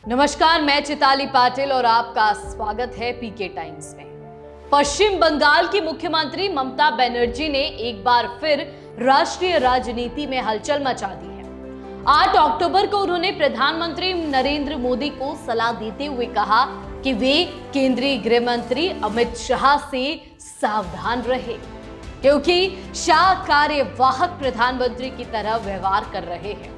नमस्कार, मैं चिताली पाटिल और आपका स्वागत है पीके टाइम्स में। पश्चिम बंगाल की मुख्यमंत्री ममता बनर्जी ने एक बार फिर राष्ट्रीय राजनीति में हलचल मचा दी है। 8 अक्टूबर को उन्होंने प्रधानमंत्री नरेंद्र मोदी को सलाह देते हुए कहा कि वे केंद्रीय गृह मंत्री अमित शाह से सावधान रहे, क्योंकि शाह कार्यवाहक प्रधानमंत्री की तरह व्यवहार कर रहे हैं।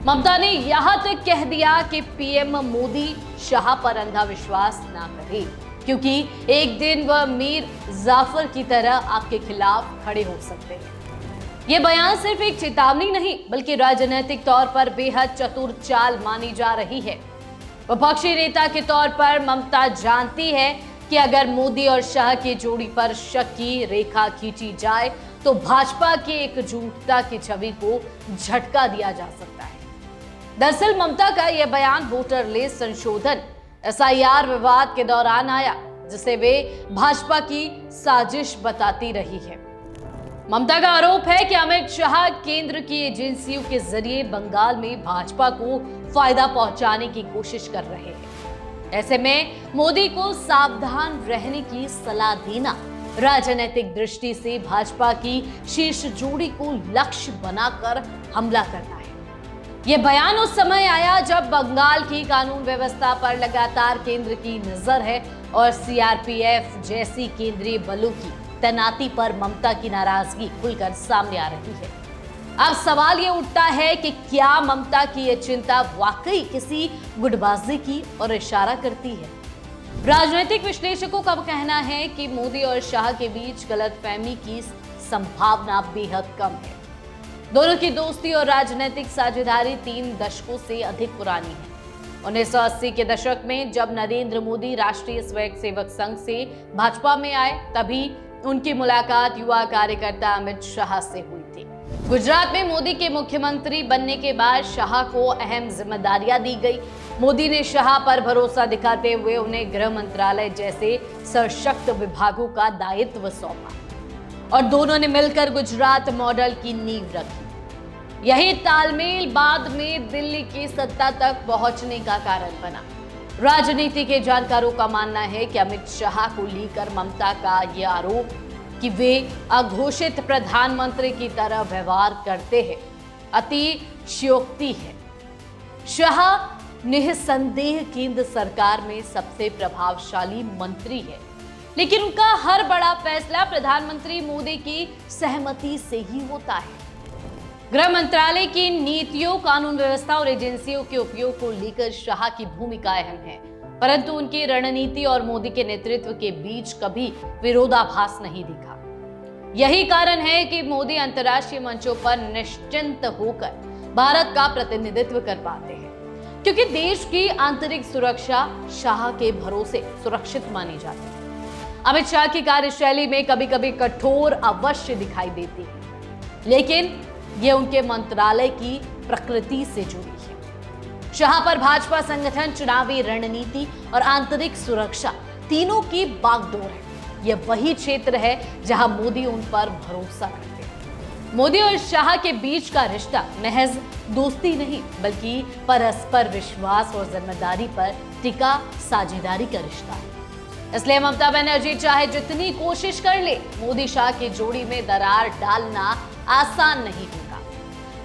ममता ने यहां तक कह दिया कि पीएम मोदी शाह पर अंधा विश्वास ना करे, क्योंकि एक दिन वह मीर जाफर की तरह आपके खिलाफ खड़े हो सकते हैं। यह बयान सिर्फ एक चेतावनी नहीं, बल्कि राजनीतिक तौर पर बेहद चतुर चाल मानी जा रही है। विपक्षी नेता के तौर पर ममता जानती है कि अगर मोदी और शाह की जोड़ी पर शक की रेखा खींची जाए तो भाजपा की एकजुटता की छवि को झटका दिया जा सकता है। दरअसल ममता का यह बयान वोटर लिस्ट संशोधन एसआईआर विवाद के दौरान आया, जिसे वे भाजपा की साजिश बताती रही है। ममता का आरोप है कि अमित शाह केंद्र की एजेंसियों के जरिए बंगाल में भाजपा को फायदा पहुंचाने की कोशिश कर रहे हैं। ऐसे में मोदी को सावधान रहने की सलाह देना राजनीतिक दृष्टि से भाजपा की शीर्ष जोड़ी को लक्ष्य बनाकर हमला करना है। यह बयान उस समय आया जब बंगाल की कानून व्यवस्था पर लगातार केंद्र की नजर है और सीआरपीएफ जैसी केंद्रीय बलों की तैनाती पर ममता की नाराजगी खुलकर सामने आ रही है। अब सवाल यह उठता है कि क्या ममता की यह चिंता वाकई किसी गुटबाजी की ओर इशारा करती है? राजनीतिक विश्लेषकों का कहना है कि मोदी और शाह के बीच गलतफहमी की संभावना बेहद कम है। दोनों की दोस्ती और राजनीतिक साझेदारी 3 दशकों से अधिक पुरानी है। 1980 के दशक में जब नरेंद्र मोदी राष्ट्रीय स्वयंसेवक संघ से भाजपा में आए, तभी उनकी मुलाकात युवा कार्यकर्ता अमित शाह से हुई थी। गुजरात में मोदी के मुख्यमंत्री बनने के बाद शाह को अहम जिम्मेदारियां दी गई। मोदी ने शाह पर भरोसा दिखाते हुए उन्हें गृह मंत्रालय जैसे सशक्त विभागों का दायित्व सौंपा और दोनों ने मिलकर गुजरात मॉडल की नींव रखी। यही तालमेल बाद में दिल्ली की सत्ता तक पहुंचने का कारण बना। राजनीति के जानकारों का मानना है कि अमित शाह को लेकर ममता का यह आरोप कि वे अघोषित प्रधानमंत्री की तरह व्यवहार करते हैं अतिशयोक्ति है। शाह निसंदेह केंद्र सरकार में सबसे प्रभावशाली मंत्री है, लेकिन उनका हर बड़ा फैसला प्रधानमंत्री मोदी की सहमति से ही होता है। गृह मंत्रालय की नीतियों, कानून व्यवस्था और एजेंसियों के उपयोग को लेकर शाह की भूमिका अहम है, परंतु उनकी रणनीति और मोदी के नेतृत्व के बीच कभी विरोधाभास नहीं दिखा। यही कारण है कि मोदी अंतर्राष्ट्रीय मंचों पर निश्चिंत होकर भारत का प्रतिनिधित्व कर पाते हैं, क्योंकि देश की आंतरिक सुरक्षा शाह के भरोसे सुरक्षित मानी जाती है। अमित शाह की कार्यशैली में कभी कभी कठोर अवश्य दिखाई देती है, लेकिन ये उनके मंत्रालय की प्रकृति से जुड़ी है। शाह पर भाजपा संगठन, चुनावी रणनीति और आंतरिक सुरक्षा तीनों की बागडोर है। यह वही क्षेत्र है जहां मोदी उन पर भरोसा करते हैं। मोदी और शाह के बीच का रिश्ता महज दोस्ती नहीं, बल्कि परस्पर विश्वास और जिम्मेदारी पर टिका साझेदारी का रिश्ता है। इसलिए ममता बनर्जी चाहे जितनी कोशिश कर ले, मोदी शाह की जोड़ी में दरार डालना आसान नहीं होगा।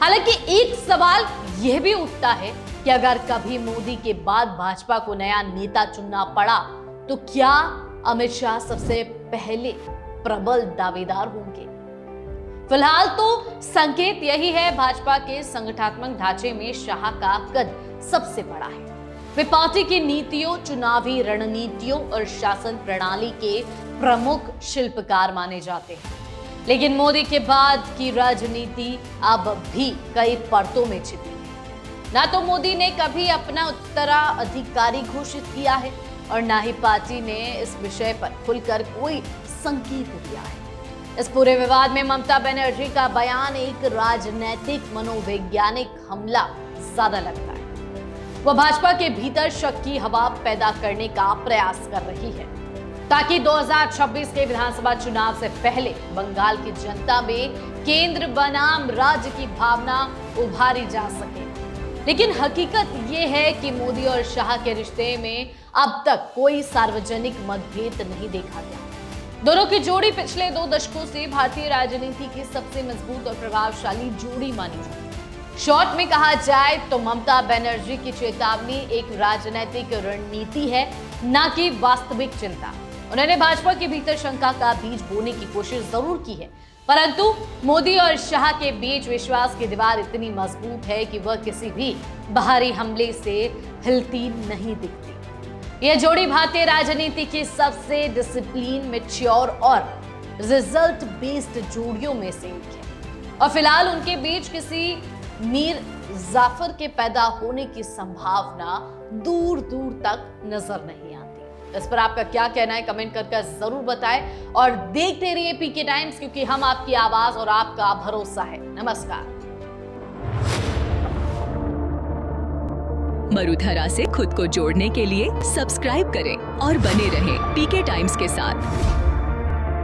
हालांकि एक सवाल यह भी उठता है कि अगर कभी मोदी के बाद भाजपा को नया नेता चुनना पड़ा तो क्या अमित शाह सबसे पहले प्रबल दावेदार होंगे? फिलहाल तो संकेत यही है, भाजपा के संगठनात्मक ढांचे में शाह का कद सबसे बड़ा है। वे पार्टी की नीतियों, चुनावी रणनीतियों और शासन प्रणाली के प्रमुख शिल्पकार माने जाते हैं। लेकिन मोदी के बाद की राजनीति अब भी कई परतों में छिपी है। ना तो मोदी ने कभी अपना उत्तराधिकारी घोषित किया है और ना ही पार्टी ने इस विषय पर खुलकर कोई संकेत दिया है। इस पूरे विवाद में ममता बनर्जी का बयान एक राजनीतिक मनोवैज्ञानिक हमला ज्यादा लगता है। वह भाजपा के भीतर शक की हवा पैदा करने का प्रयास कर रही है, ताकि 2026 के विधानसभा चुनाव से पहले बंगाल की जनता में केंद्र बनाम राज्य की भावना उभारी जा सके। लेकिन हकीकत ये है कि मोदी और शाह के रिश्ते में अब तक कोई सार्वजनिक मतभेद नहीं देखा गया। दोनों की जोड़ी पिछले 2 दशकों से भारतीय राजनीति की सबसे मजबूत और प्रभावशाली जोड़ी मानी जाती है। शॉर्ट में कहा जाए तो ममता बनर्जी की चेतावनी एक राजनीतिक रणनीति है, न कि वास्तविक चिंता। उन्होंने भाजपा के भीतर शंका का बीज बोने की कोशिश जरूर की है, परंतु मोदी और शाह के बीच विश्वास की दीवार इतनी मजबूत है कि वह किसी भी बाहरी हमले से हिलती नहीं दिखती। यह जोड़ी भारतीय राजनीति की सबसे डिसिप्लिन, मैच्योर और रिजल्ट बेस्ड जोड़ियों में से एक है और फिलहाल उनके बीच किसी मीर जाफर के पैदा होने की संभावना दूर दूर तक नजर नहीं आती। इस पर आपका क्या कहना है कमेंट करके जरूर बताएं और देखते रहिए पीके टाइम्स, क्योंकि हम आपकी आवाज और आपका भरोसा है। नमस्कार। मरुधरा से खुद को जोड़ने के लिए सब्सक्राइब करें और बने रहें पीके टाइम्स के साथ।